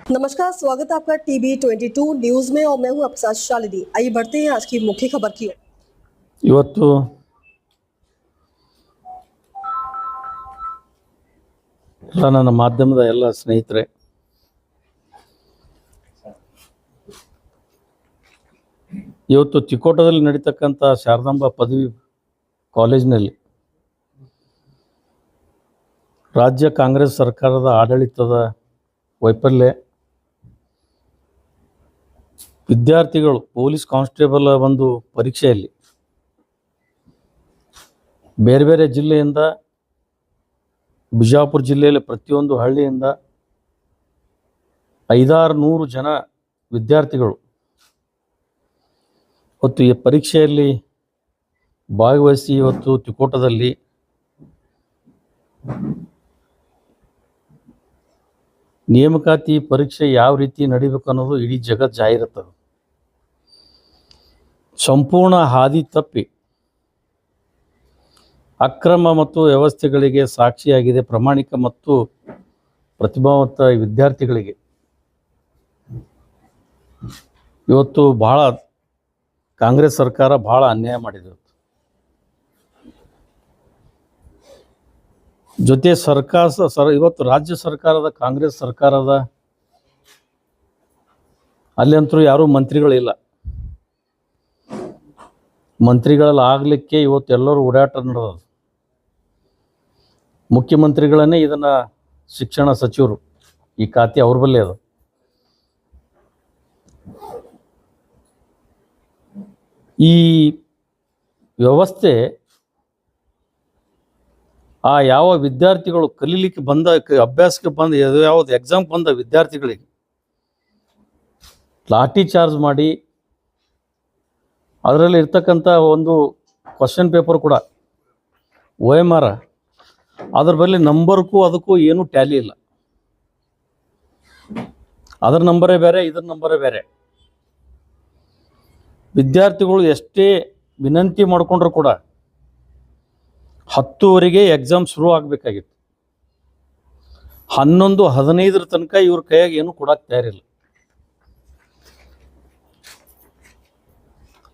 नमस्कार, स्वागत है आपका TB22 न्यूज में और मैं हूं आपके साथ शालिनी। आइए बढ़ते हैं आज की मुख्य खबर की ओर। ಇವತ್ತು ನನ್ನ ಮಾಧ್ಯಮದ ಎಲ್ಲ ಸ್ನೇಹಿತರೆ, ಇವತ್ತು ತಿಕೋಟದಲ್ಲಿ ನಡೀತಕ್ಕಂಥ ಶಾರದಾಂಬಾ ಪದವಿ ಕಾಲೇಜಿನಲ್ಲಿ ರಾಜ್ಯ ಕಾಂಗ್ರೆಸ್ ಸರ್ಕಾರದ ಆಡಳಿತದ ವೈಫಲ್ಯ, ವಿದ್ಯಾರ್ಥಿಗಳು ಪೊಲೀಸ್ ಕಾನ್ಸ್ಟೇಬಲ್ ಒಂದು ಪರೀಕ್ಷೆಯಲ್ಲಿ ಬೇರೆ ಬೇರೆ ಜಿಲ್ಲೆಯಿಂದ, ಬಿಜಾಪುರ ಜಿಲ್ಲೆಯಲ್ಲಿ ಪ್ರತಿಯೊಂದು ಹಳ್ಳಿಯಿಂದ 500-600 ಜನ ವಿದ್ಯಾರ್ಥಿಗಳು ಇವತ್ತು ಈ ಪರೀಕ್ಷೆಯಲ್ಲಿ ಭಾಗವಹಿಸಿ ಇವತ್ತು ತಿಕೋಟದಲ್ಲಿ ನೇಮಕಾತಿ ಪರೀಕ್ಷೆ ಯಾವ ರೀತಿ ನಡೀಬೇಕು ಅನ್ನೋದು ಇಡೀ ಜಗತ್ತು ಜಾಹೀರಾತದು. ಸಂಪೂರ್ಣ ಹಾದಿ ತಪ್ಪಿ ಅಕ್ರಮ ಮತ್ತು ವ್ಯವಸ್ಥೆಗಳಿಗೆ ಸಾಕ್ಷಿಯಾಗಿದೆ. ಪ್ರಾಮಾಣಿಕ ಮತ್ತು ಪ್ರತಿಭಾವಂತ ವಿದ್ಯಾರ್ಥಿಗಳಿಗೆ ಇವತ್ತು ಬಹಳ ಕಾಂಗ್ರೆಸ್ ಸರ್ಕಾರ ಬಹಳ ಅನ್ಯಾಯ ಮಾಡಿದೆ. ಜೊತೆ ಇವತ್ತು ರಾಜ್ಯ ಸರ್ಕಾರದ ಕಾಂಗ್ರೆಸ್ ಸರ್ಕಾರದ ಅಲ್ಲಂತೂ ಯಾರೂ ಮಂತ್ರಿಗಳಿಲ್ಲ. ಮಂತ್ರಿಗಳಲ್ಲಿ ಆಗಲಿಕ್ಕೆ ಇವತ್ತು ಎಲ್ಲರೂ ಓಡಾಟ ನಡೆದದು. ಮುಖ್ಯಮಂತ್ರಿಗಳನ್ನೇ ಇದನ್ನು ಶಿಕ್ಷಣ ಸಚಿವರು ಈ ಖಾತೆ ಅವ್ರ ಬಲ್ಲೇ ಅದು. ಈ ವ್ಯವಸ್ಥೆ ಯಾವ ವಿದ್ಯಾರ್ಥಿಗಳು ಕಲೀಲಿಕ್ಕೆ ಬಂದ, ಅಭ್ಯಾಸಕ್ಕೆ ಬಂದ, ಯಾವ್ದು ಎಕ್ಸಾಮ್ಗೆ ಬಂದ ವಿದ್ಯಾರ್ಥಿಗಳಿಗೆ ಲಾಠಿ ಚಾರ್ಜ್ ಮಾಡಿ ಅದರಲ್ಲಿ ಇರ್ತಕ್ಕಂಥ ಒಂದು ಕ್ವಶನ್ ಪೇಪರ್ ಕೂಡ OMR ಅದ್ರ ಬಳಿ ನಂಬರ್ಗೂ ಅದಕ್ಕೂ ಏನೂ ಟ್ಯಾಲಿ ಇಲ್ಲ. ಅದರ ನಂಬರೇ ಬೇರೆ, ಇದರ ನಂಬರೇ ಬೇರೆ. ವಿದ್ಯಾರ್ಥಿಗಳು ಎಷ್ಟೇ ವಿನಂತಿ ಮಾಡಿಕೊಂಡ್ರು ಕೂಡ 10:00 ಎಕ್ಸಾಮ್ ಶುರು ಆಗಬೇಕಾಗಿತ್ತು. 11:15 ತನಕ ಇವ್ರ ಕೈಯಾಗ ಏನು ಕೊಡಕ್ಕೆ ತಯಾರಿಲ್ಲ.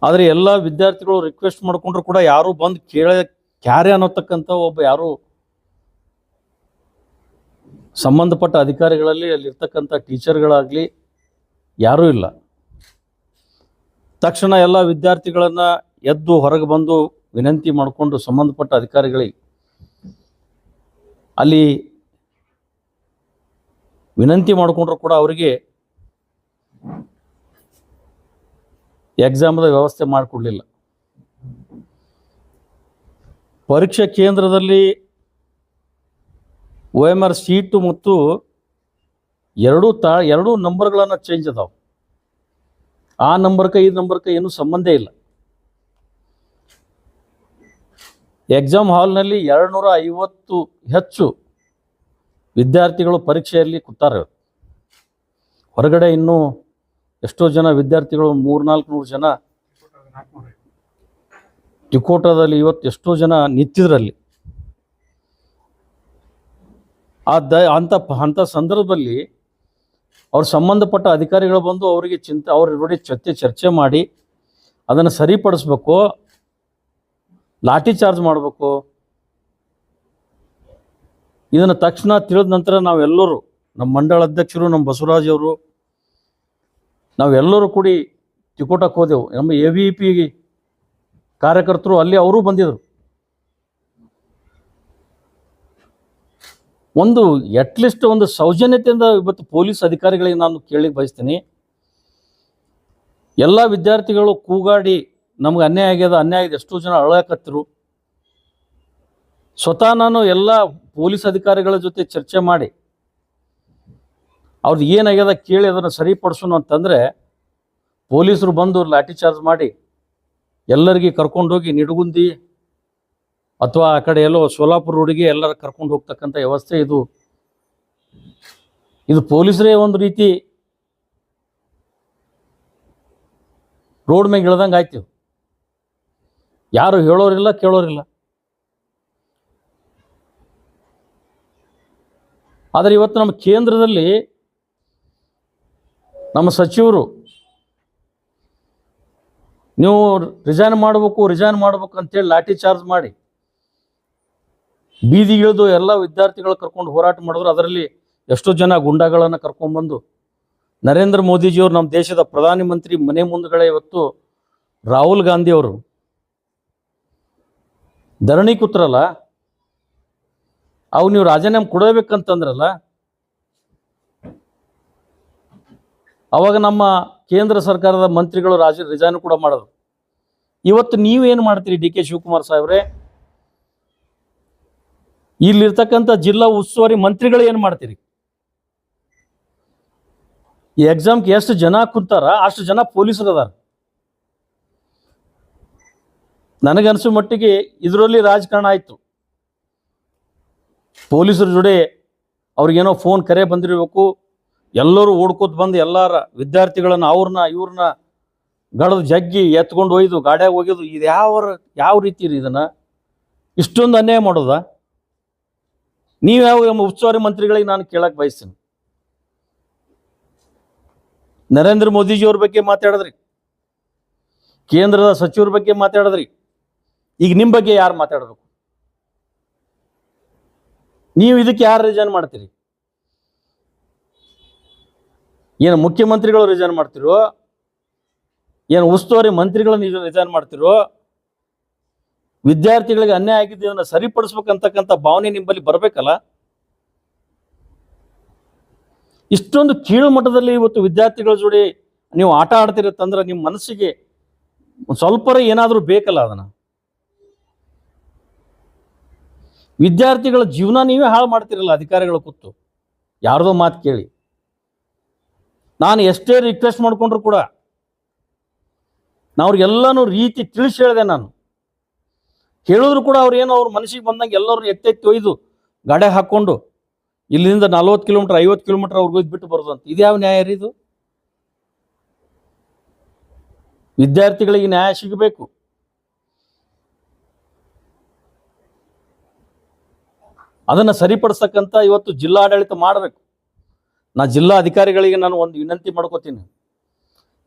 ಆದರೆ ಎಲ್ಲ ವಿದ್ಯಾರ್ಥಿಗಳು ರಿಕ್ವೆಸ್ಟ್ ಮಾಡಿಕೊಂಡ್ರು ಕೂಡ ಯಾರೂ ಬಂದು ಕ್ಯಾರೆ ಅನ್ನೋತಕ್ಕಂಥ ಒಬ್ಬ ಯಾರು ಸಂಬಂಧಪಟ್ಟ ಅಧಿಕಾರಿಗಳಲ್ಲಿ ಅಲ್ಲಿರ್ತಕ್ಕಂಥ ಟೀಚರ್ಗಳಾಗಲಿ ಯಾರೂ ಇಲ್ಲ. ತಕ್ಷಣ ಎಲ್ಲ ವಿದ್ಯಾರ್ಥಿಗಳನ್ನು ಎದ್ದು ಹೊರಗೆ ಬಂದು ವಿನಂತಿ ಮಾಡಿಕೊಂಡು ಸಂಬಂಧಪಟ್ಟ ಅಧಿಕಾರಿಗಳಿಗೆ ಅಲ್ಲಿ ವಿನಂತಿ ಮಾಡಿಕೊಂಡ್ರು ಕೂಡ ಅವರಿಗೆ ಎಕ್ಸಾಮ್ದ ವ್ಯವಸ್ಥೆ ಮಾಡಿಕೊಡ್ಲಿಲ್ಲ. ಪರೀಕ್ಷಾ ಕೇಂದ್ರದಲ್ಲಿ OMR ಶೀಟು ಮತ್ತು ಎರಡೂ ನಂಬರ್ಗಳನ್ನು ಚೇಂಜ್ ಅದಾವೆ. ಆ ನಂಬರ್ಗೆ ಈ ನಂಬರ್ಗೆ ಏನೂ ಸಂಬಂಧ ಇಲ್ಲ. ಎಕ್ಸಾಮ್ ಹಾಲ್ನಲ್ಲಿ 250 ಹೆಚ್ಚು ವಿದ್ಯಾರ್ಥಿಗಳು ಪರೀಕ್ಷೆಯಲ್ಲಿ ಕೂತಾರೆ. ಹೊರಗಡೆ ಇನ್ನೂ ಎಷ್ಟೋ ಜನ ವಿದ್ಯಾರ್ಥಿಗಳು 300-400 ಜನ ತಿಕೋಟದಲ್ಲಿ ಇವತ್ತು ಎಷ್ಟೋ ಜನ ನಿಂತಿದ್ರಲ್ಲಿ. ಅಂಥ ಸಂದರ್ಭದಲ್ಲಿ ಅವ್ರ ಸಂಬಂಧಪಟ್ಟ ಅಧಿಕಾರಿಗಳು ಬಂದು ಅವರಿಗೆ ಅವ್ರ ನೋಡಿ ಚರ್ಚೆ ಮಾಡಿ ಅದನ್ನು ಸರಿಪಡಿಸ್ಬೇಕು, ಲಾಠಿ ಚಾರ್ಜ್ ಮಾಡಬೇಕು. ಇದನ್ನು ತಕ್ಷಣ ತಿಳಿದ ನಂತರ ನಾವೆಲ್ಲರೂ, ನಮ್ಮ ಮಂಡಳ ಅಧ್ಯಕ್ಷರು, ನಮ್ಮ ಬಸವರಾಜ್ ಅವರು, ನಾವೆಲ್ಲರೂ ಕೂಡಿ ತಿಕೋಟಕ್ಕೆ ಹೋದೆವು. ನಮ್ಮ AVP ಕಾರ್ಯಕರ್ತರು ಅಲ್ಲಿ ಅವರೂ ಬಂದಿದ್ದರು. ಒಂದು ಅಟ್ಲೀಸ್ಟ್ ಒಂದು ಸೌಜನ್ಯತೆಯಿಂದ ಇವತ್ತು ಪೊಲೀಸ್ ಅಧಿಕಾರಿಗಳಿಗೆ ನಾನು ಕೇಳಲಿಕ್ಕೆ ಬಯಸ್ತೀನಿ. ಎಲ್ಲ ವಿದ್ಯಾರ್ಥಿಗಳು ಕೂಗಾಡಿ ನಮ್ಗೆ ಅನ್ಯಾಯ ಆಗಿದೆ, ಎಷ್ಟೋ ಜನ ಅಳಕತ್ತಿರು. ಸ್ವತಃ ನಾನು ಎಲ್ಲ ಪೊಲೀಸ್ ಅಧಿಕಾರಿಗಳ ಜೊತೆ ಚರ್ಚೆ ಮಾಡಿ ಅವ್ರದ್ದು ಏನಾಗ್ಯದ ಕೇಳಿ ಅದನ್ನು ಸರಿಪಡಿಸೋಣ ಅಂತಂದರೆ ಪೊಲೀಸರು ಬಂದು ಲಾಠಿ ಚಾರ್ಜ್ ಮಾಡಿ ಎಲ್ಲರಿಗೆ ಕರ್ಕೊಂಡೋಗಿ ನಿಡಗುಂದಿ ಅಥವಾ ಆ ಕಡೆ ಎಲ್ಲೋ ಸೋಲಾಪುರ ರೋಡಿಗೆ ಎಲ್ಲರ ಕರ್ಕೊಂಡು ಹೋಗ್ತಕ್ಕಂಥ ವ್ಯವಸ್ಥೆ ಇದು ಪೊಲೀಸರೇ ಒಂದು ರೀತಿ ರೋಡ್ ಮೇಲೆ ಇಳ್ದಂಗೆ ಆಯ್ತು. ಯಾರು ಹೇಳೋರಿಲ್ಲ, ಕೇಳೋರಿಲ್ಲ. ಆದರೆ ಇವತ್ತು ನಮ್ಮ ಕೇಂದ್ರದಲ್ಲಿ ನಮ್ಮ ಸಚಿವರು ನೀವು ರಿಸೈನ್ ಮಾಡಬೇಕು ಅಂತೇಳಿ ಲಾಠಿ ಚಾರ್ಜ್ ಮಾಡಿ ಬೀದಿಗಿಳಿದು ಎಲ್ಲ ವಿದ್ಯಾರ್ಥಿಗಳು ಕರ್ಕೊಂಡು ಹೋರಾಟ ಮಾಡಿದ್ರು. ಅದರಲ್ಲಿ ಎಷ್ಟೋ ಜನ ಗುಂಡಾಗಳನ್ನು ಕರ್ಕೊಂಡ್ಬಂದು ನರೇಂದ್ರ ಮೋದಿಜಿಯವರು, ನಮ್ಮ ದೇಶದ ಪ್ರಧಾನಮಂತ್ರಿ ಮನೆ ಮುಂದುಗಡೆ ಇವತ್ತು ರಾಹುಲ್ ಗಾಂಧಿ ಅವರು ಧರಣಿ ಕೂತ್ರಲ್ಲ, ಅವು ನೀವು ರಾಜೀನಾಮೆ ಕೊಡಬೇಕಂತಂದ್ರಲ್ಲ, ಅವಾಗ ನಮ್ಮ ಕೇಂದ್ರ ಸರ್ಕಾರದ ಮಂತ್ರಿಗಳು ರಿಸೈನ್ ಕೂಡ ಮಾಡೋದು. ಇವತ್ತು ನೀವೇನು ಮಾಡ್ತೀರಿ ಡಿ ಕೆ ಶಿವಕುಮಾರ್ ಸಾಹೇಬ್ರೆ? ಇಲ್ಲಿರ್ತಕ್ಕಂಥ ಜಿಲ್ಲಾ ಉಸ್ತುವಾರಿ ಮಂತ್ರಿಗಳು ಏನು ಮಾಡ್ತೀರಿ? ಈ ಎಕ್ಸಾಮ್ಗೆ ಎಷ್ಟು ಜನ ಕುಂತಾರ ಅಷ್ಟು ಜನ ಪೊಲೀಸರು ಅದಾರ. ನನಗನ್ಸೋ ಮಟ್ಟಿಗೆ ಇದರಲ್ಲಿ ರಾಜಕಾರಣ ಆಯಿತು. ಪೊಲೀಸರ ಜೊತೆ ಅವ್ರಿಗೇನೋ ಫೋನ್ ಕರೆ ಬಂದಿರಬೇಕು, ಎಲ್ಲರೂ ಓಡ್ಕೋತ ಬಂದು ಎಲ್ಲರ ವಿದ್ಯಾರ್ಥಿಗಳನ್ನು ಇವ್ರನ್ನ ಗಡದು ಜಗ್ಗಿ ಎತ್ಕೊಂಡು ಒಯ್ದು ಗಾಡ್ಯಾಗ ಹೋಗಿದ್ದು. ಇದು ಯಾವ ರೀತಿ ರೀ? ಇದನ್ನು ಇಷ್ಟೊಂದು ಅನ್ಯಾಯ ಮಾಡೋದಾ? ನೀವು ಯಾವ ಉಸ್ತುವಾರಿ ಮಂತ್ರಿಗಳಿಗೆ ನಾನು ಕೇಳಕ್ಕೆ ಬಯಸ್ತೀನಿ. ನರೇಂದ್ರ ಮೋದಿಜಿಯವ್ರ ಬಗ್ಗೆ ಮಾತಾಡಿದ್ರಿ, ಕೇಂದ್ರದ ಸಚಿವರ ಬಗ್ಗೆ ಮಾತಾಡಿದ್ರಿ, ಈಗ ನಿಮ್ಮ ಬಗ್ಗೆ ಯಾರು ಮಾತಾಡಬೇಕು? ನೀವು ಇದಕ್ಕೆ ಯಾರು ರಿಸೈನ್ ಮಾಡ್ತೀರಿ? ಏನು ಮುಖ್ಯಮಂತ್ರಿಗಳು ರಿಸೈನ್ ಮಾಡ್ತಿರೋ, ಏನು ಉಸ್ತುವಾರಿ ಮಂತ್ರಿಗಳನ್ನು ರಿಸೈನ್ ಮಾಡ್ತಿರೋ? ವಿದ್ಯಾರ್ಥಿಗಳಿಗೆ ಅನ್ಯಾಯ ಆಗಿದ್ದು ಇದನ್ನು ಸರಿಪಡಿಸ್ಬೇಕಂತಕ್ಕಂಥ ಭಾವನೆ ನಿಮ್ಮಲ್ಲಿ ಬರಬೇಕಲ್ಲ. ಇಷ್ಟೊಂದು ಕೀಳು ಮಟ್ಟದಲ್ಲಿ ಇವತ್ತು ವಿದ್ಯಾರ್ಥಿಗಳ ಜೋಡಿ ನೀವು ಆಟ ಆಡ್ತಿರತ್ತಂದ್ರೆ ನಿಮ್ಮ ಮನಸ್ಸಿಗೆ ಸ್ವಲ್ಪ ಏನಾದರೂ ಬೇಕಲ್ಲ. ಅದನ್ನು ವಿದ್ಯಾರ್ಥಿಗಳ ಜೀವನ ನೀವೇ ಹಾಳು ಮಾಡ್ತಿರಲ್ಲ ಅಧಿಕಾರಿಗಳು ಕೂತು ಯಾರ್ದೋ ಮಾತು ಕೇಳಿ. ನಾನು ಎಷ್ಟೇ ರಿಕ್ವೆಸ್ಟ್ ಮಾಡಿಕೊಂಡ್ರು ಕೂಡ ಅವ್ರಿಗೆಲ್ಲನೂ ರೀತಿ ತಿಳಿಸಿ ಹೇಳಿದೆ. ನಾನು ಹೇಳಿದ್ರು ಕೂಡ ಅವ್ರ ಮನಸ್ಸಿಗೆ ಬಂದಂಗೆ ಎಲ್ಲರೂ ಎತ್ತೆತ್ತಿ ಒಯ್ದು ಗಾಡಿ ಹಾಕ್ಕೊಂಡು ಇಲ್ಲಿಂದ 40 ಕಿಲೋಮೀಟರ್ 50 ಕಿಲೋಮೀಟರ್ ಅವ್ರಿಗೆ ಬಿಟ್ಟು ಬರೋದು ಅಂತ. ಇದ್ಯಾವ ನ್ಯಾಯ ರೀ ಇದು? ವಿದ್ಯಾರ್ಥಿಗಳಿಗೆ ನ್ಯಾಯ ಸಿಗಬೇಕು. ಅದನ್ನು ಸರಿಪಡಿಸ್ತಕ್ಕಂಥ ಇವತ್ತು ಜಿಲ್ಲಾಡಳಿತ ಮಾಡಬೇಕು. ಜಿಲ್ಲಾ ಅಧಿಕಾರಿಗಳಿಗೆ ನಾನು ಒಂದು ವಿನಂತಿ ಮಾಡ್ಕೋತೀನಿ.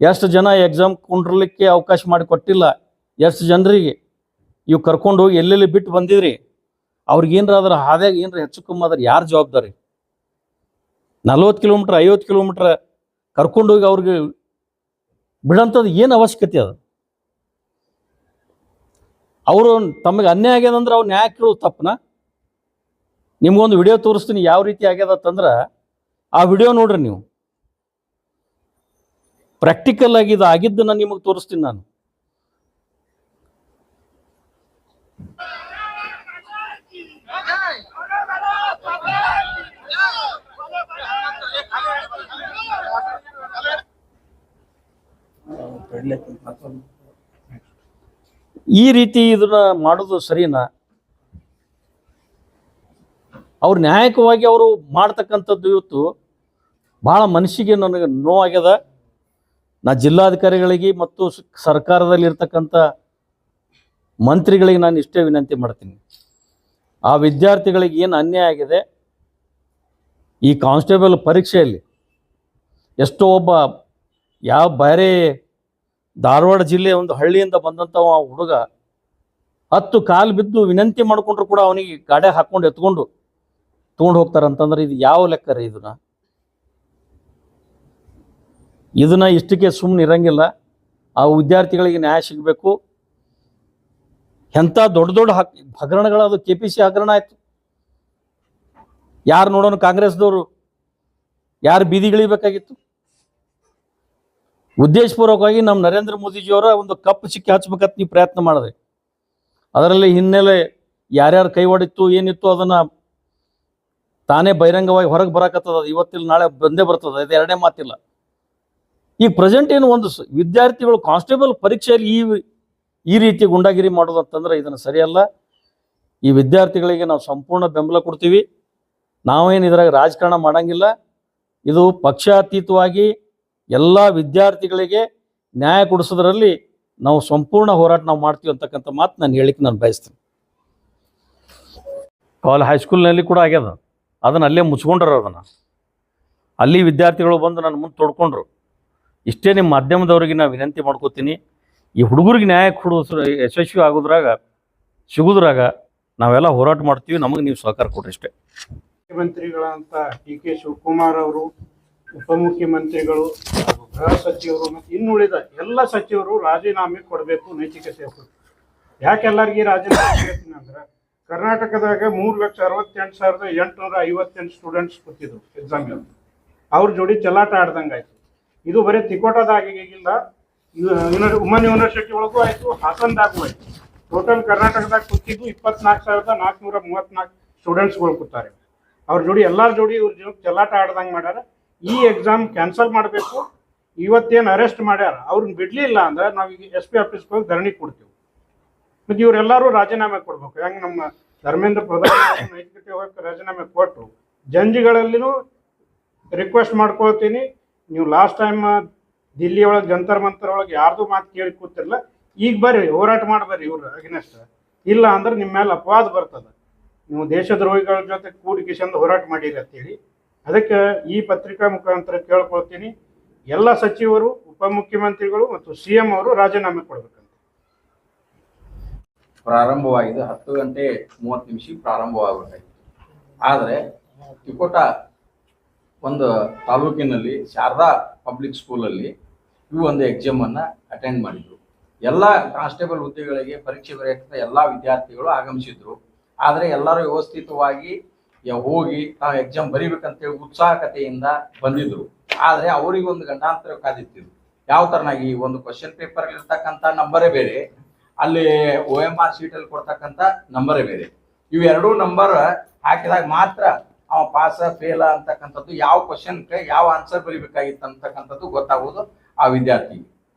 ಎಷ್ಟು ಜನ ಎಕ್ಸಾಮ್ ಕೊಂಡ್ರಲಿಕ್ಕೆ ಅವಕಾಶ ಮಾಡಿ ಕೊಟ್ಟಿಲ್ಲ, ಎಷ್ಟು ಜನರಿಗೆ ಇವು ಕರ್ಕೊಂಡು ಹೋಗಿ ಎಲ್ಲೆಲ್ಲಿ ಬಿಟ್ಟು ಬಂದಿದ್ರಿ, ಅವ್ರಿಗೇನ್ರಾದ್ರೆ ಹಾದ್ಯಾಗ ಏನ್ರ ಹೆಚ್ಚು ಕಮ್ಮಿ ಆದ್ರೆ ಯಾರು ಜವಾಬ್ದಾರಿ? 40 ಕಿಲೋಮೀಟರ್ 50 ಕಿಲೋಮೀಟರ್ ಕರ್ಕೊಂಡೋಗಿ ಅವ್ರಿಗೆ ಬಿಡೋಂಥದ್ದು ಏನು ಅವಶ್ಯಕತೆ ಅದು? ಅವರು ತಮಗೆ ಅನ್ಯಾಯ ಆಗ್ಯದಂದ್ರೆ ಅವ್ರು ನ್ಯಾಯ ಕೇಳೋದು ತಪ್ಪನ? ನಿಮ್ಗೊಂದು ವಿಡಿಯೋ ತೋರಿಸ್ತೀನಿ ಯಾವ ರೀತಿ ಆಗ್ಯದಂದ್ರೆ ಆ ವಿಡಿಯೋ ನೋಡ್ರಿ. ನೀವು ಪ್ರಾಕ್ಟಿಕಲ್ ಆಗಿ ಇದು ಆಗಿದ್ದನ್ನು ನಿಮಗೆ ತೋರಿಸ್ತೀನಿ ನಾನು. ಈ ರೀತಿ ಇದನ್ನ ಮಾಡೋದು ಸರಿನಾ? ಅವ್ರು ನ್ಯಾಯಕವಾಗಿ ಅವರು ಮಾಡ್ತಕ್ಕಂಥದ್ದು ಇವತ್ತು ಭಾಳ ಮನಸ್ಸಿಗೆ ನನಗೆ ನೋವಾಗ್ಯದ. ಜಿಲ್ಲಾಧಿಕಾರಿಗಳಿಗೆ ಮತ್ತು ಸರ್ಕಾರದಲ್ಲಿರ್ತಕ್ಕಂಥ ಮಂತ್ರಿಗಳಿಗೆ ನಾನು ಇಷ್ಟೇ ವಿನಂತಿ ಮಾಡ್ತೀನಿ. ಆ ವಿದ್ಯಾರ್ಥಿಗಳಿಗೆ ಏನು ಅನ್ಯಾಯ ಆಗಿದೆ, ಈ ಕಾನ್ಸ್ಟೇಬಲ್ ಪರೀಕ್ಷೆಯಲ್ಲಿ ಎಷ್ಟೋ ಒಬ್ಬ ಬೇರೆ ಧಾರವಾಡ ಜಿಲ್ಲೆ ಒಂದು ಹಳ್ಳಿಯಿಂದ ಬಂದಂಥ ಹುಡುಗ 10 ಕಾಲು ಬಿದ್ದು ವಿನಂತಿ ಮಾಡಿಕೊಂಡ್ರು ಕೂಡ ಅವನಿಗೆ ಗಾಡಿ ಹಾಕ್ಕೊಂಡು ಎತ್ಕೊಂಡು ತೊಗೊಂಡು ಹೋಗ್ತಾರಂತಂದ್ರೆ ಇದು ಯಾವ ಲೆಕ್ಕ ರೀ? ಇದನ್ನ ಇಷ್ಟಕ್ಕೆ ಸುಮ್ಮನೆ ಇರಂಗಿಲ್ಲ. ಆ ವಿದ್ಯಾರ್ಥಿಗಳಿಗೆ ನ್ಯಾಯ ಸಿಗಬೇಕು. ಎಂಥ ದೊಡ್ಡ ಹಗರಣಗಳು, ಅದು KPC ಹಗರಣ ಆಯಿತು. ಯಾರು ನೋಡೋಣ, ಕಾಂಗ್ರೆಸ್ದವರು ಯಾರು ಬೀದಿಗಿಳಿಬೇಕಾಗಿತ್ತು? ಉದ್ದೇಶಪೂರ್ವಕವಾಗಿ ನಮ್ಮ ನರೇಂದ್ರ ಮೋದಿಜಿಯವರ ಒಂದು ಕಪ್ಪು ಚಿಕ್ಕಿ ಹಚ್ಬೇಕಂತ ನೀವು ಪ್ರಯತ್ನ ಮಾಡಿದ್ರಿ. ಅದರಲ್ಲಿ ಹಿನ್ನೆಲೆ ಯಾರ್ಯಾರು ಕೈ ಹೊಡಿತ್ತು ಏನಿತ್ತು ಅದನ್ನು ತಾನೇ ಬಹಿರಂಗವಾಗಿ ಹೊರಗೆ ಬರಕತ್ತದ. ಇವತ್ತಿಲ್ಲ ನಾಳೆ ಬಂದೇ ಬರ್ತದೆ, ಇದು ಎರಡನೇ ಮಾತಿಲ್ಲ. ಈಗ ಪ್ರೆಸೆಂಟ್ ಏನು ಒಂದು ವಿದ್ಯಾರ್ಥಿಗಳು ಕಾನ್ಸ್ಟೇಬಲ್ ಪರೀಕ್ಷೆಯಲ್ಲಿ ಈ ರೀತಿ ಗುಂಡಾಗಿರಿ ಮಾಡೋದು ಅಂತಂದ್ರೆ ಇದನ್ನು ಸರಿಯಲ್ಲ. ಈ ವಿದ್ಯಾರ್ಥಿಗಳಿಗೆ ನಾವು ಸಂಪೂರ್ಣ ಬೆಂಬಲ ಕೊಡ್ತೀವಿ. ನಾವೇನು ಇದ್ರಾಗ ರಾಜಕಾರಣ ಮಾಡಂಗಿಲ್ಲ. ಇದು ಪಕ್ಷಾತೀತವಾಗಿ ಎಲ್ಲ ವಿದ್ಯಾರ್ಥಿಗಳಿಗೆ ನ್ಯಾಯ ಕೊಡಿಸೋದ್ರಲ್ಲಿ ನಾವು ಸಂಪೂರ್ಣ ಹೋರಾಟ ನಾವು ಮಾಡ್ತೀವಿ ಅಂತಕ್ಕಂಥ ಮಾತು ನಾನು ಹೇಳಿಕ್ಕೆ ನಾನು ಬಯಸ್ತೀನಿ. ಹೈಸ್ಕೂಲ್ನಲ್ಲಿ ಕೂಡ ಆಗ್ಯದ, ಅದನ್ನು ಅಲ್ಲೇ ಮುಚ್ಕೊಂಡ್ರು. ಅದನ್ನು ಅಲ್ಲಿ ವಿದ್ಯಾರ್ಥಿಗಳು ಬಂದು ನನ್ನ ಮುಂದೆ ತೊಡ್ಕೊಂಡ್ರು. ಇಷ್ಟೇ ನಿಮ್ಮ ಮಾಧ್ಯಮದವ್ರಿಗೆ ನಾನು ವಿನಂತಿ ಮಾಡ್ಕೋತೀನಿ. ಈ ಹುಡುಗರಿಗೆ ನ್ಯಾಯ ಕೊಡೋದ್ರ ಯಶಸ್ವಿ ಸಿಗೋದ್ರಾಗ ನಾವೆಲ್ಲ ಹೋರಾಟ ಮಾಡ್ತೀವಿ. ನಮಗೆ ನೀವು ಸಹಕಾರ ಕೊಡ್ರಿ ಅಷ್ಟೇ. ಮುಖ್ಯಮಂತ್ರಿಗಳಂತ DK ಶಿವಕುಮಾರ್ ಅವರು, ಉಪಮುಖ್ಯಮಂತ್ರಿಗಳು, ಗೃಹ ಸಚಿವರು ಮತ್ತು ಇನ್ನುಳಿದ ಎಲ್ಲ ಸಚಿವರು ರಾಜೀನಾಮೆ ಕೊಡಬೇಕು. ನೈತಿಕತೆ ಯಾಕೆ ಎಲ್ಲರಿಗೆ ರಾಜೀನಾಮೆ ಹೇಳ್ತೀನಿ ಅಂದ್ರೆ, ಕರ್ನಾಟಕದಾಗ 3,68,858 ಸ್ಟೂಡೆಂಟ್ಸ್ ಕೂತಿದ್ರು ಎಕ್ಸಾಮ್. ಅವ್ರ ಜೋಡಿ ಚಲಾಟ ಆಡ್ದಂಗೆ ಆಯ್ತು. ಇದು ಬರೀ ತಿಕೋಟದಾಗಿಲ್ಲ, ಉಮನ್ ಯೂನಿವರ್ಸಿಟಿ ಒಳಗೂ ಆಯ್ತು, ಹಾಸನದಾಗೂ ಆಯ್ತು. ಟೋಟಲ್ ಕರ್ನಾಟಕದಾಗ ಕೂತಿದ್ದು 24,434 ಸ್ಟೂಡೆಂಟ್ಸ್ಗಳು ಕೂತಾರೆ. ಅವ್ರ ಜೋಡಿ ಎಲ್ಲರ ಜೋಡಿ ಇವ್ರ ಚಲಾಟ ಆಡ್ದಂಗೆ ಮಾಡ್ಯಾರ. ಈ ಎಕ್ಸಾಮ್ ಕ್ಯಾನ್ಸಲ್ ಮಾಡಬೇಕು. ಇವತ್ತೇನು ಅರೆಸ್ಟ್ ಮಾಡ್ಯಾರ ಅವ್ರನ್ನ ಬಿಡ್ಲಿಲ್ಲ ಅಂದ್ರೆ ನಾವೀಗ SP ಆಫೀಸ್ಗೆ ಹೋಗಿ ಧರಣಿ ಕೊಡ್ತೀವಿ. ಮತ್ತು ಇವರೆಲ್ಲರೂ ರಾಜೀನಾಮೆ ಕೊಡ್ಬೇಕು. ಹೆಂಗೆ ನಮ್ಮ ಧರ್ಮೇಂದ್ರ ಪ್ರಧಾನ ನೈತಿಕತೆ ಹೋಗಕ್ಕೆ ರಾಜೀನಾಮೆ ಕೊಟ್ಟರು, ಜಂಜಿಗಳಲ್ಲಿನೂ ರಿಕ್ವೆಸ್ಟ್ ಮಾಡ್ಕೊಳ್ತೀನಿ. ನೀವು ಲಾಸ್ಟ್ ಟೈಮ್ ದಿಲ್ಲಿ ಒಳಗೆ ಜಂತರ್ ಮಂತರ್ ಒಳಗೆ ಯಾರ್ದು ಮಾತು ಕೇಳಿ ಕೂತಿರಲ್ಲ, ಈಗ ಬರ್ರಿ ಹೋರಾಟ ಮಾಡ್ಬರ್ರಿ ಇವ್ರು ಅಗೇನೆಸ್ಟ್. ಇಲ್ಲ ಅಂದ್ರೆ ನಿಮ್ಮ ಮೇಲೆ ಅಪವಾದ ಬರ್ತದೆ, ನೀವು ದೇಶದ್ರೋಹಿಗಳ ಜೊತೆ ಕೂಡಿಕಿಸಿಂದ ಹೋರಾಟ ಮಾಡಿರಿ ಅಂತೇಳಿ. ಅದಕ್ಕೆ ಈ ಪತ್ರಿಕಾ ಮುಖಾಂತರ ಕೇಳ್ಕೊಳ್ತೀನಿ, ಎಲ್ಲ ಸಚಿವರು, ಉಪಮುಖ್ಯಮಂತ್ರಿಗಳು ಮತ್ತು CM ಅವರು ರಾಜೀನಾಮೆ ಕೊಡ್ಬೇಕಂತ. ಪ್ರಾರಂಭವಾಗಿದೆ 10:30 ಪ್ರಾರಂಭವಾಗಬೇಕಾಗಿತ್ತು. ಆದರೆ ತಿಕೋಟ ಒಂದು ತಾಲೂಕಿನಲ್ಲಿ ಶಾರದಾ ಪಬ್ಲಿಕ್ ಸ್ಕೂಲಲ್ಲಿ ಇವು ಒಂದು ಎಕ್ಸಾಮನ್ನು ಅಟೆಂಡ್ ಮಾಡಿದರು. ಎಲ್ಲ ಕಾನ್ಸ್ಟೇಬಲ್ ಹುದ್ದೆಗಳಿಗೆ ಪರೀಕ್ಷೆ ಬರೆಯಕ್ಕೆ ಎಲ್ಲ ವಿದ್ಯಾರ್ಥಿಗಳು ಆಗಮಿಸಿದ್ರು. ಆದರೆ ಎಲ್ಲರೂ ವ್ಯವಸ್ಥಿತವಾಗಿ ಹೋಗಿ ನಾವು ಎಕ್ಸಾಮ್ ಬರೀಬೇಕಂತೇಳಿ ಉತ್ಸಾಹಕತೆಯಿಂದ ಬಂದಿದ್ರು. ಆದರೆ ಅವರಿಗೊಂದು ಗಂಡಾಂತರ ಕಾದಿತ್ತಿದ್ರು. ಯಾವ ಥರನಾಗಿ ಒಂದು ಕ್ವಶನ್ ಪೇಪರ್ ಇರ್ತಕ್ಕಂಥ ನಂಬರೇ ಬೇರೆ, ಅಲ್ಲಿ OMR ಶೀಟಲ್ಲಿ ಕೊಡ್ತಕ್ಕಂಥ ನಂಬರೇ ಬೇರೆ. ಇವೆರಡೂ ನಂಬರ್ ಹಾಕಿದಾಗ ಮಾತ್ರ ಅವ ಪಾಸ ಫೇಲ ಅಂತಕ್ಕಂಥದ್ದು, ಯಾವ ಕ್ವಶನ್ಗೆ ಯಾವ ಆನ್ಸರ್ ಬರೀಬೇಕಾಗಿತ್ತು ಅಂತಕ್ಕಂಥದ್ದು ಗೊತ್ತಾಗೋದು ಆ ವಿದ್ಯಾರ್ಥಿಗೆ.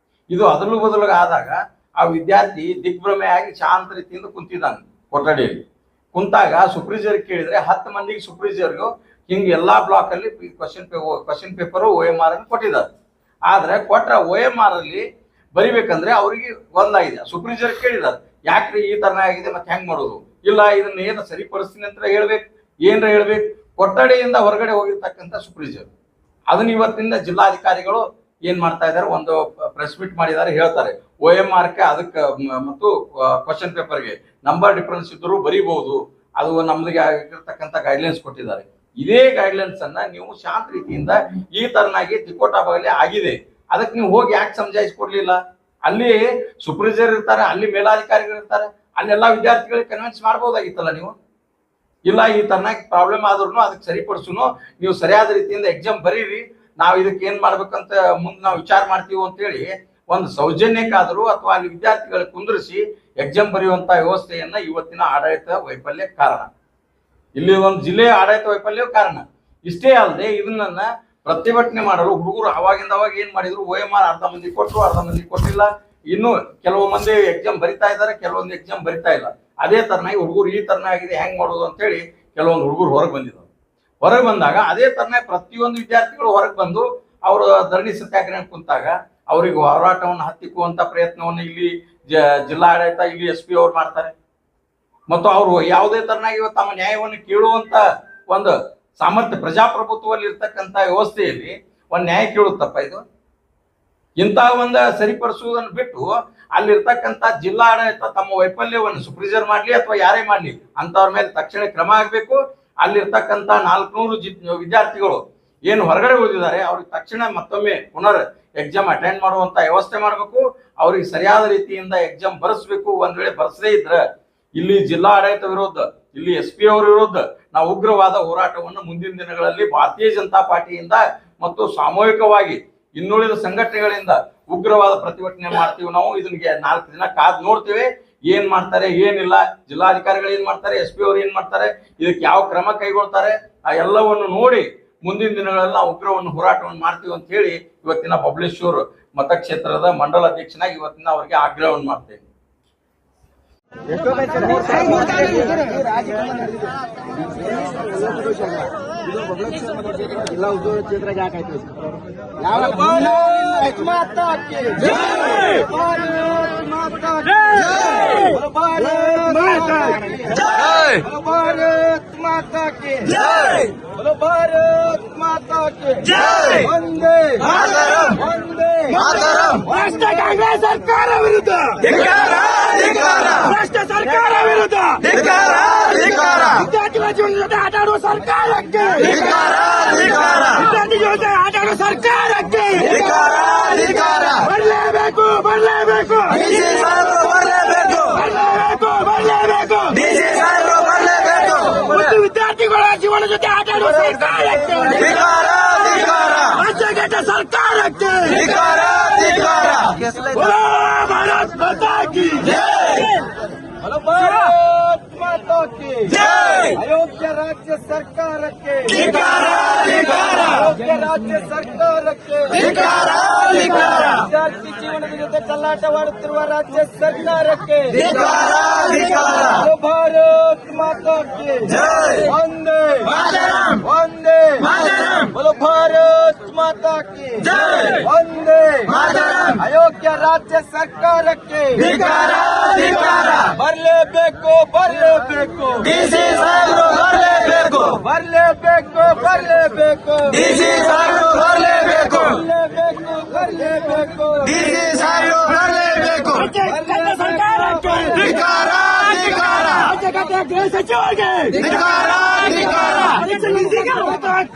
ಇದು ಅದಲು ಬದಲು ಆದಾಗ ಆ ವಿದ್ಯಾರ್ಥಿ ದಿಗ್ಭ್ರಮೆ ಆಗಿ ಶಾಂತ ರೀತಿಯಿಂದ ಕುಂತಿದ್ದಾನೆ ಕೊಠಡಿಯಲ್ಲಿ. ಕುಂತಾಗ ಸೂಪರ್ವೈಸರ್ ಕೇಳಿದ್ರೆ 10 ಮಂದಿಗೆ ಸೂಪರ್ವೈಸರ್ಗೂ ಹಿಂಗೆ ಎಲ್ಲಾ ಬ್ಲಾಕ್ ಅಲ್ಲಿ ಕ್ವಶನ್ ಪೇಪರ್ OMR ಅನ್ನು ಕೊಟ್ಟಿದ್ದಾರೆ. ಆದ್ರೆ ಕೊಟ್ಟ OMR ಅಲ್ಲಿ ಬರಿಬೇಕಂದ್ರೆ ಅವರಿಗೆ ಒಂದಾಗಿದೆ. ಸೂಪರ್ವೈಸರ್ ಕೇಳಿದ್ದಾರೆ, ಯಾಕ್ರಿ ಈ ತರ ಆಗಿದೆ, ಮತ್ತೆ ಹೆಂಗ್ ಮಾಡೋದು? ಇಲ್ಲ, ಇದನ್ನ ಏನು ಸರಿಪಡಿಸ್ತೀನಿ ಅಂತ ಹೇಳ್ಬೇಕು, ಏನ್ರ ಹೇಳ್ಬೇಕು. ಕೊಠಡಿಯಿಂದ ಹೊರಗಡೆ ಹೋಗಿರ್ತಕ್ಕಂಥ ಸೂಪರ್ವೈಸರ್ ಅದನ್ನ ಇವತ್ತಿನ ಜಿಲ್ಲಾಧಿಕಾರಿಗಳು ಏನ್ ಮಾಡ್ತಾ ಇದಾರೆ, ಒಂದು ಪ್ರೆಸ್ ಮೀಟ್ ಮಾಡಿದ್ದಾರೆ, ಹೇಳ್ತಾರೆ OMR ಗೆ ಅದಕ್ಕೆ ಮತ್ತು ಕ್ವಶನ್ ಪೇಪರ್ಗೆ ನಂಬರ್ ಡಿಫರೆನ್ಸ್ ಇದ್ದರೂ ಬರೀಬಹುದು, ಅದು ನಮ್ಗೆ ಆಗಿರ್ತಕ್ಕಂಥ ಗೈಡ್ಲೈನ್ಸ್ ಕೊಟ್ಟಿದ್ದಾರೆ. ಇದೇ ಗೈಡ್ಲೈನ್ಸ್ ಅನ್ನ ನೀವು ಶಾಂತ ರೀತಿಯಿಂದ ಈ ತರನಾಗಿ ತಿಕೋಟ ಬಗಲಿ ಆಗಿದೆ, ಅದಕ್ಕೆ ನೀವು ಹೋಗಿ ಯಾಕೆ ಸಮಜಾಯಿಸ್ಕೊಡ್ಲಿಲ್ಲ? ಅಲ್ಲಿ ಸೂಪರ್ವೈಸರ್ ಇರ್ತಾರೆ, ಅಲ್ಲಿ ಮೇಲಾಧಿಕಾರಿಗಳು ಇರ್ತಾರೆ, ಅಲ್ಲೆಲ್ಲಾ ವಿದ್ಯಾರ್ಥಿಗಳಿಗೆ ಕನ್ವಿನ್ಸ್ ಮಾಡ್ಬೋದಾಗಿತ್ತಲ್ಲ ನೀವು. ಇಲ್ಲ, ಈ ತರನಾಗಿ ಪ್ರಾಬ್ಲಮ್ ಆದ್ರೂ ಅದಕ್ಕೆ ಸರಿಪಡಿಸುನು, ನೀವು ಸರಿಯಾದ ರೀತಿಯಿಂದ ಎಕ್ಸಾಮ್ ಬರೀರಿ, ನಾವು ಇದಕ್ಕೆ ಏನ್ ಮಾಡ್ಬೇಕಂತ ಮುಂದೆ ನಾವು ವಿಚಾರ ಮಾಡ್ತೀವಿ ಅಂತೇಳಿ ಒಂದು ಸೌಜನ್ಯಕ್ಕಾದರೂ ಅಥವಾ ಅಲ್ಲಿ ವಿದ್ಯಾರ್ಥಿಗಳ ಕುಂದಿರಿಸಿ ಎಕ್ಸಾಮ್ ಬರೆಯುವಂತ ವ್ಯವಸ್ಥೆಯನ್ನ ಇವತ್ತಿನ ಆಡಳಿತ ವೈಫಲ್ಯ ಕಾರಣ. ಇಲ್ಲಿ ಒಂದು ಜಿಲ್ಲೆಯ ಆಡಳಿತ ವೈಫಲ್ಯ ಕಾರಣ. ಇಷ್ಟೇ ಅಲ್ಲದೆ ಇದನ್ನ ಪ್ರತಿಭಟನೆ ಮಾಡಲು ಹುಡುಗರು ಅವಾಗಿಂದ ಅವಾಗ ಏನ್ ಮಾಡಿದ್ರು, OMR ಅರ್ಧ ಮಂದಿ ಕೊಟ್ಟರು, ಅರ್ಧ ಮಂದಿ ಕೊಟ್ಟಿಲ್ಲ. ಇನ್ನು ಕೆಲವು ಮಂದಿ ಎಕ್ಸಾಮ್ ಬರಿತಾ ಇದ್ದಾರೆ, ಕೆಲವೊಂದು ಎಕ್ಸಾಮ್ ಬರಿತಾ ಇಲ್ಲ. ಅದೇ ತರನಾಗಿ ಹುಡುಗರು ಈ ತರನಾಗಿದೆ, ಹೆಂಗ್ ಮಾಡೋದು ಅಂತೇಳಿ ಕೆಲವೊಂದು ಹುಡುಗರು ಹೊರಗೆ ಬಂದಿದ್ದಾರೆ. ಹೊರಗೆ ಬಂದಾಗ ಅದೇ ತರನಾಗಿ ಪ್ರತಿಯೊಂದು ವಿದ್ಯಾರ್ಥಿಗಳು ಹೊರಗೆ ಬಂದು ಅವರು ಧರಣಿ ಸತ್ಯಾಗ್ರಹ ಕುಂತಾಗ ಅವರಿಗೆ ಹೋರಾಟವನ್ನು ಹತ್ತಿಕ್ಕುವಂತ ಪ್ರಯತ್ನವನ್ನು ಇಲ್ಲಿ ಜಿಲ್ಲಾಡಳಿತ, ಇಲ್ಲಿ SP ಅವ್ರು ಮಾಡ್ತಾರೆ. ಮತ್ತು ಅವರು ಯಾವುದೇ ತರನಾಗಿ ತಮ್ಮ ನ್ಯಾಯವನ್ನು ಕೇಳುವಂತ ಒಂದು ಸಾಮರ್ಥ್ಯ ಪ್ರಜಾಪ್ರಭುತ್ವದಲ್ಲಿ ಇರ್ತಕ್ಕಂಥ ವ್ಯವಸ್ಥೆಯಲ್ಲಿ ಒಂದು ನ್ಯಾಯ ಕೇಳುತ್ತಪ್ಪ ಇದು. ಇಂಥ ಒಂದು ಸರಿಪಡಿಸುವುದನ್ನು ಬಿಟ್ಟು ಅಲ್ಲಿರ್ತಕ್ಕಂಥ ಜಿಲ್ಲಾಡಳಿತ ತಮ್ಮ ವೈಫಲ್ಯವನ್ನು ಸೂಪರ್ವೈಸರ್ ಮಾಡ್ಲಿ ಅಥವಾ ಯಾರೇ ಮಾಡ್ಲಿ ಅಂತವ್ರ ಮೇಲೆ ತಕ್ಷಣ ಕ್ರಮ ಆಗ್ಬೇಕು. ಅಲ್ಲಿರ್ತಕ್ಕಂಥ 400 ವಿದ್ಯಾರ್ಥಿಗಳು ಏನು ಹೊರಗಡೆ ಉಳಿದಿದ್ದಾರೆ ಅವ್ರಿಗೆ ತಕ್ಷಣ ಮತ್ತೊಮ್ಮೆ ಪುನರ್ ಎಕ್ಸಾಮ್ ಅಟೆಂಡ್ ಮಾಡುವಂತ ವ್ಯವಸ್ಥೆ ಮಾಡಬೇಕು. ಅವ್ರಿಗೆ ಸರಿಯಾದ ರೀತಿಯಿಂದ ಎಕ್ಸಾಮ್ ಬರೆಸ್ಬೇಕು. ಒಂದ್ ವೇಳೆ ಬರೆಸದೇ ಇದ್ರೆ ಇಲ್ಲಿ ಜಿಲ್ಲಾ ಆಡಳಿತ ವಿರುದ್ಧ, ಇಲ್ಲಿ SP ಅವರ ವಿರುದ್ಧ ನಾವು ಉಗ್ರವಾದ ಹೋರಾಟವನ್ನು ಮುಂದಿನ ದಿನಗಳಲ್ಲಿ ಭಾರತೀಯ ಜನತಾ ಪಾರ್ಟಿಯಿಂದ ಮತ್ತು ಸಾಮೂಹಿಕವಾಗಿ ಇನ್ನುಳಿದ ಸಂಘಟನೆಗಳಿಂದ ಉಗ್ರವಾದ ಪ್ರತಿಭಟನೆ ಮಾಡ್ತೀವಿ. ನಾವು ಇದನ್ಗೆ 4 ದಿನ ಕಾದ್ ನೋಡ್ತೇವೆ, ಏನ್ ಮಾಡ್ತಾರೆ ಏನಿಲ್ಲ, ಜಿಲ್ಲಾಧಿಕಾರಿಗಳು ಏನ್ ಮಾಡ್ತಾರೆ, SP ಅವರು ಏನ್ ಮಾಡ್ತಾರೆ, ಇದಕ್ಕೆ ಯಾವ ಕ್ರಮ ಕೈಗೊಳ್ತಾರೆ, ಆ ಎಲ್ಲವನ್ನು ನೋಡಿ ಮುಂದಿನ ದಿನಗಳಲ್ಲಿ ನಾವು ಉಗ್ರವನ್ನು ಹೋರಾಟವನ್ನು ಮಾಡ್ತೀವಿ ಅಂತ ಹೇಳಿ ಇವತ್ತಿನ ಬಬಲೇಶ್ವರ ಮತಕ್ಷೇತ್ರದ ಮಂಡಲ ಅಧ್ಯಕ್ಷನಾಗಿ ಇವತ್ತಿನ ಅವರಿಗೆ ಆಗ್ರಹವನ್ನು ಮಾಡ್ತೇನೆ. भारत माता की जय। माता की जय वंदे मातरम वंदे मातरम राष्ट्र कांग्रेस सरकार विरुद्ध ಧಿಕ್ಕಾರ ಧಿಕ್ಕಾರ ರಾಷ್ಟ್ರ ಸರ್ಕಾರ ವಿರುದ್ಧ ಧಿಕ್ಕಾರ ಧಿಕ್ಕಾರ ವಿದ್ಯಾರ್ಥಿಗಳ ಜೀವನದ ಜೊತೆ ಆಟ ಆಡುವ ಸರ್ಕಾರಕ್ಕೆ ಧಿಕ್ಕಾರ ಧಿಕ್ಕಾರ ವಿದ್ಯಾರ್ಥಿಗಳ ಜೊತೆ ಆಟ ಆಡುವ ಸರ್ಕಾರಕ್ಕೆ ಧಿಕ್ಕಾರ ಧಿಕ್ಕಾರ ಬರಲೇಬೇಕು ಬರಲೇಬೇಕು ಡಿಸಿ ಸಾಹೇಬರು ಬರಲೇಬೇಕು ಬರಲೇಬೇಕು ಬರಲೇಬೇಕು ಡಿಸಿ ಸಾಹೇಬರು ಬರಲೇಬೇಕು ಮತ್ತು ವಿದ್ಯಾರ್ಥಿಗಳ ಜೀವನ ಜೊತೆ ಆಟ ಆಡುವ ಸರ್ಕಾರಕ್ಕೆ ಧಿಕ್ಕಾರ ಧಿಕ್ಕಾರ ರಾಜ್ಯಘಟ ಸರ್ಕಾರಕ್ಕೆ ಧಿಕ್ಕಾರ ಧಿಕ್ಕಾರ भारत माता की जय भारत माता की जय अयोध्या राज्य सरकार के ಧಿಕ್ಕಾರ ಧಿಕ್ಕಾರ ಅಯೋಧ್ಯ ರಾಜ್ಯ ಸರ್ಕಾರಕ್ಕೆ ಧಿಕ್ಕಾರ ಧಿಕ್ಕಾರ ವಿದ್ಯಾರ್ಥಿ ಜೀವನದ ಜೊತೆ ಚೆಲ್ಲಾಟವಾಡುತ್ತಿರುವ ರಾಜ್ಯ ಸರ್ಕಾರಕ್ಕೆ ಧಿಕ್ಕಾರ ಧಿಕ್ಕಾರ ಭಾರತ್ ಮಾತಾ की जय वंदे मातरम वंदे मातरम बोलो भारत माता की जय वंदे मातरम ಅಯೋಧ್ಯ ರಾಜ್ಯ ಸರ್ಕಾರಕ್ಕೆ ಧಿಕ್ಕಾರ ಧಿಕ್ಕಾರ ಬರಲೇಬೇಕು ಬರಲೇಬೇಕು ಡಿಸಿ ಸಾಹೇಬರು ಬರಲೇಬೇಕು ಬರಲೇಬೇಕು ಬರಲೇಬೇಕು ಡಿಸಿ ಸಾಹೇಬರು ಬರಲೇಬೇಕು ಬರಲೇಬೇಕು ಬರಲೇಬೇಕು ಡಿಸಿ ಸಾಹೇಬರು ಬರಲೇಬೇಕು ಸರ್ಕಾರಕ್ಕೆ ಧಿಕ್ಕಾರ ಧಿಕ್ಕಾರ ರಾಜ್ಯಘಟ ಗೃಹ ಸಚಿವರಿಗೆ ಧಿಕ್ಕಾರ ಧಿಕ್ಕಾರ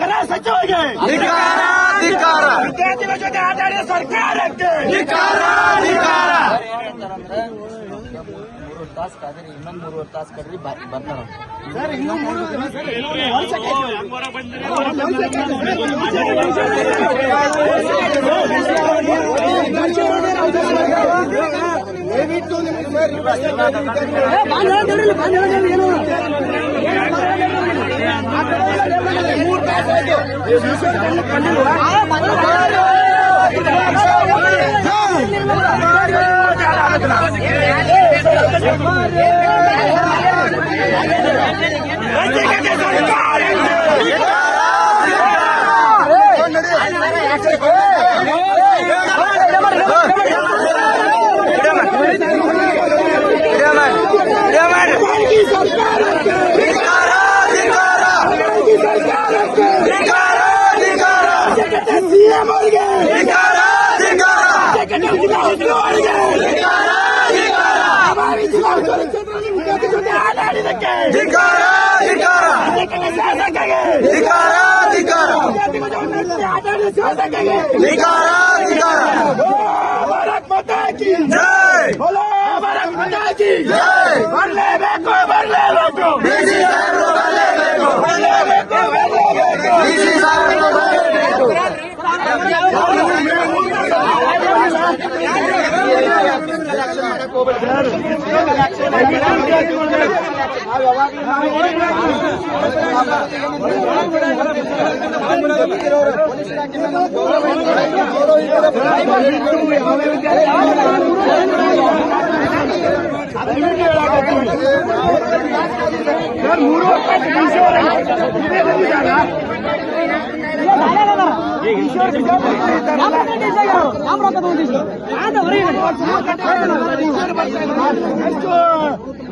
ಗೃಹ ಸಚಿವರಿಗೆ ಧಿಕ್ಕಾರ ಧಿಕ್ಕಾರ ವಿದ್ಯಾರ್ಥಿಗಳ ಜೊತೆ ಆಟ ಆಡಿದ ಸರ್ಕಾರಕ್ಕೆ ಧಿಕ್ಕಾರ ಧಿಕ್ಕಾರ ತಾಸು ಕಾದ್ರಿ ಇನ್ನೊಂದು 3 ತಾಸು ಕಡ್ರಿ ಬರ್ತಾರ ಸರ್ ದಯವಿಟ್ಟು ಸಿಎಂ ಅವರಿಗೆ ವಿದ್ಯಾರ್ಥಿ ಜೊತೆ ಆಟ ಆಡಿದಕ್ಕೆ ಶಾಸಕರಿಗೆ ಆಟ ಆಡಿದ ಶಾಸಕರಿಗೆ ಭಾರತ್ ಮಾತಾ ಕಿ ಜೈ ಬೋಲೋ ಭಾರತ್ ಮಾತಾ ಕಿ ಜೈ ಬರಲೇಬೇಕು ಬರಲೇಬೇಕು ಡಿಸಿ ಸಾಹೇಬರು ಬರಲೇಬೇಕು ಬರಲೇಬೇಕು ಬರಲೇಬೇಕು ಡಿಸಿ ಸಾಹೇಬರು ಬರಲೇಬೇಕು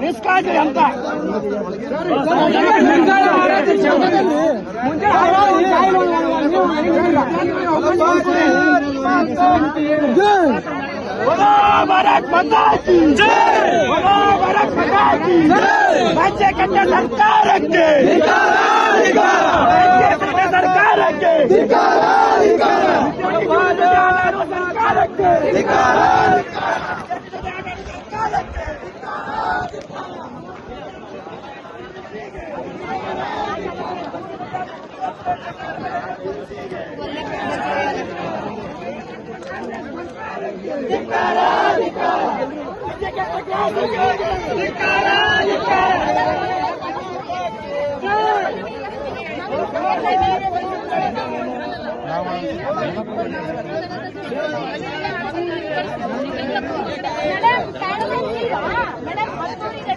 ನಿಷ್ಕಾಳಜಿ ಅಂತ ಭಾರತ್ ಮಾತಾ ಕಿ ಜೈ ಭಾರತ್ ಮಾತಾ ಕಿ ಜೈ ರಾಜ್ಯಘಟ ಸರ್ಕಾರಕ್ಕೆ ಸರ್ಕಾರಕ್ಕೆ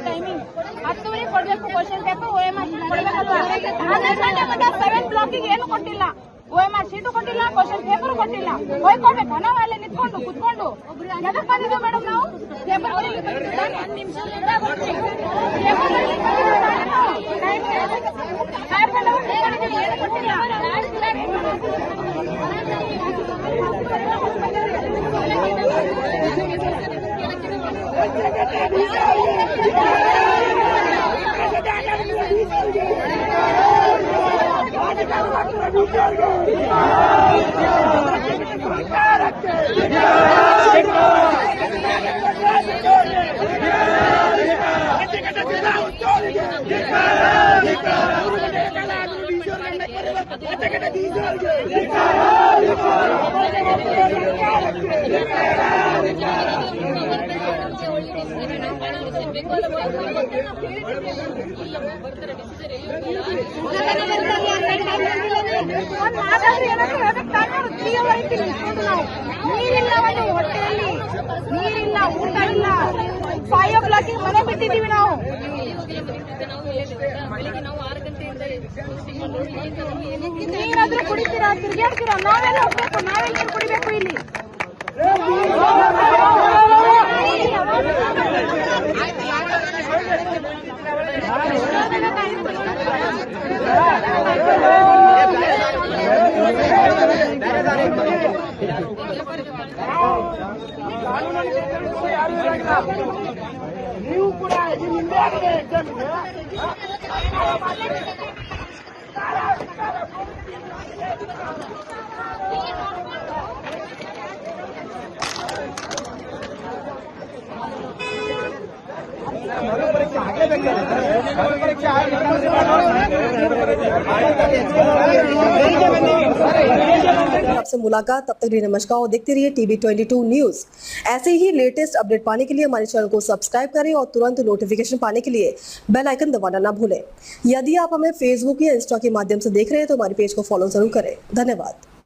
ಟೈಮಿಂಗ್ 10 ಕೊಡ್ಬೇಕು ಕ್ವಶನ್ ಪೇಪರ್ OMR ಕೊಡ್ಬೇಕಲ್ವಾ 7 ಬ್ಲಾಕಿಗೆ ಏನು ಕೊಟ್ಟಿಲ್ಲ OMR ಶೀಟು ಕೊಟ್ಟಿಲ್ಲ ಕ್ವಶನ್ ಪೇಪರ್ ಕೊಟ್ಟಿಲ್ಲ ಹೋಯ್ಕೊಡ್ಬೇಕು ನಾವು ಅಲ್ಲೇ ನಿಂತ್ಕೊಂಡು ಕುತ್ಕೊಂಡು ಎದಕ್ ಬಂದಿದ್ದೀವಿ ಮೇಡಮ್ ನಾವು ಪೇಪರ್ ನಿಮಿಷ ನೀರಿಲ್ಲ, ಹೊಟ್ಟೆಯಲ್ಲಿ ನೀರಿಲ್ಲ, ಊಟ ಇಲ್ಲ. 5 o'clock ಮನೆ ಬಿಟ್ಟಿದ್ದೀವಿ ನಾವು. ನೀರಾದ್ರೂ ಕುಡಿತೀರಾ, ತಿರ್ಗಾಡ್ತೀರಾ? ನಾವೆಲ್ಲ ಹೋಗ್ಬೇಕು, ನಾವೆಲ್ಲ ನೀರು ಕುಡಿಬೇಕು ಇಲ್ಲಿ. ನೀವು ಕೂಡ ಹಿಂದೆ ಆಗಿದೆ ಎಕ್ಸಾಮ್. आपसे मुलाकात, तब तक नमस्कार और देखते रहिए टीवी 22 न्यूज। ऐसे ही लेटेस्ट अपडेट पाने के लिए हमारे चैनल को सब्सक्राइब करें और तुरंत नोटिफिकेशन पाने के लिए बेल आइकन दबाना ना भूलें। यदि आप हमें फेसबुक या इंस्टा के माध्यम से देख रहे हैं तो हमारे पेज को फॉलो जरूर करें। धन्यवाद।